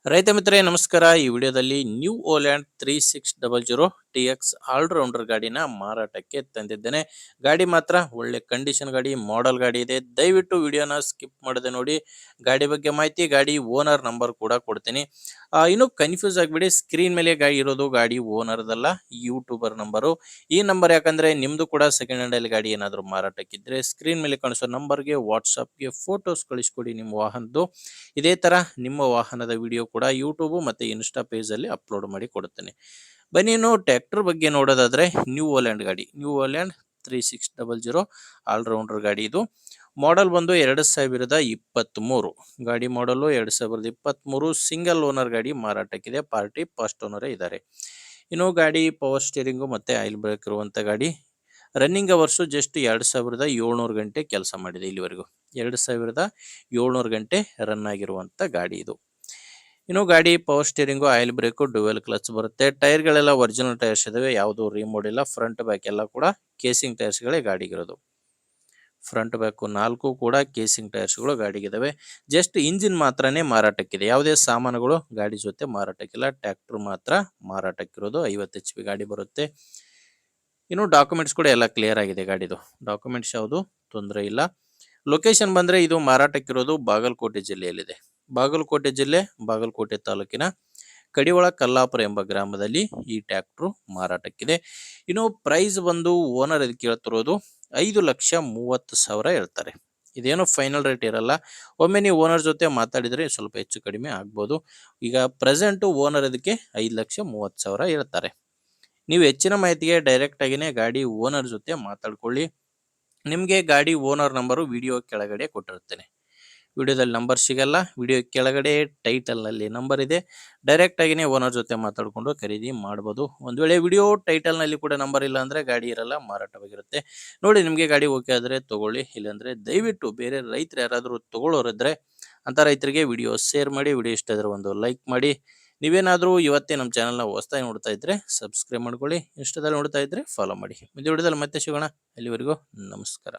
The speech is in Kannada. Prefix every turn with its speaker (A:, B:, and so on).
A: ರೈತ ಮಿತ್ರರೇ ನಮಸ್ಕಾರ. ಈ ವಿಡಿಯೋದಲ್ಲಿ ನ್ಯೂ ಓಲ್ಯಾಂಡ್ 3600 TX ಆಲ್ರೌಂಡರ್ ಗಾಡಿನ ಮಾರಾಟಕ್ಕೆ ತಂದಿದ್ದೇನೆ. ಗಾಡಿ ಮಾತ್ರ ಒಳ್ಳೆ ಕಂಡೀಷನ್ ಗಾಡಿ, ಮಾಡೆಲ್ ಗಾಡಿ ಇದೆ. ದಯವಿಟ್ಟು ವಿಡಿಯೋನ ಸ್ಕಿಪ್ ಮಾಡದೆ ನೋಡಿ. ಗಾಡಿ ಬಗ್ಗೆ ಮಾಹಿತಿ, ಗಾಡಿ ಓನರ್ ನಂಬರ್ ಕೂಡ ಕೊಡ್ತೀನಿ. ಇನ್ನು ಕನ್ಫ್ಯೂಸ್ ಆಗಿಬಿಡಿ, ಸ್ಕ್ರೀನ್ ಮೇಲೆ ಗಾಡಿ ಇರೋದು ಗಾಡಿ ಓನರ್ದಲ್ಲ, ಯೂಟ್ಯೂಬರ್ ನಂಬರು. ಈ ನಂಬರ್ ಯಾಕಂದ್ರೆ ನಿಮ್ದು ಕೂಡ ಸೆಕೆಂಡ್ ಹ್ಯಾಂಡ್ ಅಲ್ಲಿ ಗಾಡಿ ಏನಾದರೂ ಮಾರಾಟಕ್ಕಿದ್ರೆ ಸ್ಕ್ರೀನ್ ಮೇಲೆ ಕಾಣಿಸೋ ನಂಬರ್ಗೆ ವಾಟ್ಸಪ್ಗೆ ಫೋಟೋಸ್ ಕಳಿಸ್ಕೊಡಿ ನಿಮ್ಮ ವಾಹನದ್ದು. ಇದೇ ತರ ನಿಮ್ಮ ವಾಹನದ ವಿಡಿಯೋ ಕೂಡ ಯೂಟ್ಯೂಬ್ ಮತ್ತೆ ಇನ್ಸ್ಟಾ ಪೇಜ್ ಅಲ್ಲಿ ಅಪ್ಲೋಡ್ ಮಾಡಿ ಕೊಡುತ್ತೇನೆ. ಬನ್ನಿ ಇನ್ನು ಟ್ರ್ಯಾಕ್ಟರ್ ಬಗ್ಗೆ ನೋಡೋದಾದ್ರೆ ನ್ಯೂ ಓಲ್ಯಾಂಡ್ ಗಾಡಿ, ನ್ಯೂ ಓಲ್ಯಾಂಡ್ 3600 ಆಲ್ರೌಂಡರ್ ಗಾಡಿ. ಇದು ಮಾಡೆಲ್ ಬಂದು 2023 ಗಾಡಿ ಮಾಡಲು 2023 ಸಿಂಗಲ್ ಓನರ್ ಗಾಡಿ ಮಾರಾಟಕ್ಕಿದೆ. ಪಾರ್ಟಿ ಫಸ್ಟ್ ಓನರೇ ಇದ್ದಾರೆ. ಇನ್ನು ಗಾಡಿ ಪವರ್ ಸ್ಟೀರಿಂಗು ಮತ್ತೆ ಆಯಿಲ್ ಬ್ರೇಕ್ ಇರುವಂತ ಗಾಡಿ. ರನ್ನಿಂಗ್ ಅವರ್ಸು ಜಸ್ಟ್ 2700 ಗಂಟೆ ಕೆಲಸ ಮಾಡಿದೆ ಇಲ್ಲಿವರೆಗೂ. 2700 ಗಂಟೆ ರನ್ ಆಗಿರುವಂತ ಗಾಡಿ ಇದು. ಇನ್ನು ಗಾಡಿ power steering, oil break, dual clutch ಬರುತ್ತೆ. ಟೈರ್ಗಳೆಲ್ಲ ಒರಿಜಿನಲ್ ಟೈರ್ಸ್ ಇದಾವೆ, ಯಾವುದು ರೀಮೋಡ್ ಇಲ್ಲ. ಫ್ರಂಟ್ ಬ್ಯಾಕ್ ಎಲ್ಲ ಕೂಡ ಕೇಸಿಂಗ್ ಟೈರ್ಸ್ಗಳೇ ಗಾಡಿಗಿರೋದು. ಫ್ರಂಟ್ ಬ್ಯಾಕ್ 4 ಕೂಡ ಕೇಸಿಂಗ್ ಟೈರ್ಸ್ಗಳು ಗಾಡಿಗಿದಾವೆ. ಜಸ್ಟ್ ಇಂಜಿನ್ ಮಾತ್ರನೇ ಮಾರಾಟಕ್ಕಿದೆ, ಯಾವುದೇ ಸಾಮಾನುಗಳು ಗಾಡಿ ಜೊತೆ ಮಾರಾಟಕ್ಕಿಲ್ಲ. ಟ್ರ್ಯಾಕ್ಟರ್ ಮಾತ್ರ ಮಾರಾಟಕ್ಕಿರೋದು. 50 HP ಗಾಡಿ ಬರುತ್ತೆ. ಇನ್ನು ಡಾಕ್ಯುಮೆಂಟ್ಸ್ ಕೂಡ ಎಲ್ಲ ಕ್ಲಿಯರ್ ಆಗಿದೆ ಗಾಡಿದು. ಡಾಕ್ಯುಮೆಂಟ್ಸ್ ಯಾವುದು ತೊಂದರೆ ಇಲ್ಲ. ಲೊಕೇಶನ್ ಬಂದ್ರೆ ಇದು ಮಾರಾಟಕ್ಕಿರೋದು ಬಾಗಲಕೋಟೆ ಜಿಲ್ಲೆಯಲ್ಲಿದೆ. ಬಾಗಲಕೋಟೆ ಜಿಲ್ಲೆ, ಬಾಗಲಕೋಟೆ ತಾಲೂಕಿನ ಕಡಿವಳ ಕಲ್ಲಾಪುರ ಎಂಬ ಗ್ರಾಮದಲ್ಲಿ ಈ ಟ್ರ್ಯಾಕ್ಟರ್ ಮಾರಾಟಕ್ಕಿದೆ. ಇನ್ನು ಪ್ರೈಸ್ ಬಂದು ಓನರ್ ಇದಕ್ಕೆ ಕೇಳ್ತಿರೋದು 5,30,000 ಹೇಳ್ತಾರೆ. ಇದೇನು ಫೈನಲ್ ರೇಟ್ ಇರಲ್ಲ. ಒಮ್ಮೆ ನೀವು ಓನರ್ ಜೊತೆ ಮಾತಾಡಿದ್ರೆ ಸ್ವಲ್ಪ ಹೆಚ್ಚು ಕಡಿಮೆ ಆಗ್ಬೋದು. ಈಗ ಪ್ರೆಸೆಂಟ್ ಓನರ್ ಇದಕ್ಕೆ 5,30,000 ಹೇಳ್ತಾರೆ. ನೀವು ಹೆಚ್ಚಿನ ಮಾಹಿತಿಗೆ ಡೈರೆಕ್ಟ್ ಆಗಿನೇ ಗಾಡಿ ಓನರ್ ಜೊತೆ ಮಾತಾಡ್ಕೊಳ್ಳಿ. ನಿಮಗೆ ಗಾಡಿ ಓನರ್ ನಂಬರು ವಿಡಿಯೋ ಕೆಳಗಡೆ ಕೊಟ್ಟಿರ್ತೇನೆ. ವಿಡಿಯೋದಲ್ಲಿ ನಂಬರ್ ಸಿಗಲ್ಲ, ವಿಡಿಯೋ ಕೆಳಗಡೆ ಟೈಟಲ್ ನಲ್ಲಿ ನಂಬರ್ ಇದೆ. ಡೈರೆಕ್ಟ್ ಆಗಿನೇ ಓನರ್ ಜೊತೆ ಮಾತಾಡ್ಕೊಂಡು ಖರೀದಿ ಮಾಡಬಹುದು. ಒಂದ್ ವೇಳೆ ವಿಡಿಯೋ ಟೈಟಲ್ ನಲ್ಲಿ ಕೂಡ ನಂಬರ್ ಇಲ್ಲ ಅಂದ್ರೆ ಗಾಡಿ ಇರಲ್ಲ, ಮಾರಾಟವಾಗಿರುತ್ತೆ. ನೋಡಿ, ನಿಮಗೆ ಗಾಡಿ ಓಕೆ ಆದ್ರೆ ತಗೊಳ್ಳಿ, ಇಲ್ಲಾಂದ್ರೆ ದಯವಿಟ್ಟು ಬೇರೆ ರೈತರು ಯಾರಾದರೂ ತಗೊಳ್ಳೋರಿದ್ರೆ ಅಂತ ರೈತರಿಗೆ ವಿಡಿಯೋ ಶೇರ್ ಮಾಡಿ. ವಿಡಿಯೋ ಇಷ್ಟ ಆದ್ರೆ ಒಂದು ಲೈಕ್ ಮಾಡಿ. ನೀವೇನಾದ್ರೂ ಇವತ್ತೇ ನಮ್ಮ ಚಾನಲ್ನ ಹೊಸದಾಗಿ ನೋಡ್ತಾ ಇದ್ರೆ ಸಬ್ಸ್ಕ್ರೈಬ್ ಮಾಡ್ಕೊಳ್ಳಿ. ಇಷ್ಟದಲ್ಲಿ ನೋಡ್ತಾ ಇದ್ರೆ ಫಾಲೋ ಮಾಡಿ. ಮುಂದೆ ವಿಡಿಯೋದಲ್ಲಿ ಮತ್ತೆ ಸಿಗೋಣ. ಅಲ್ಲಿವರೆಗೂ ನಮಸ್ಕಾರ.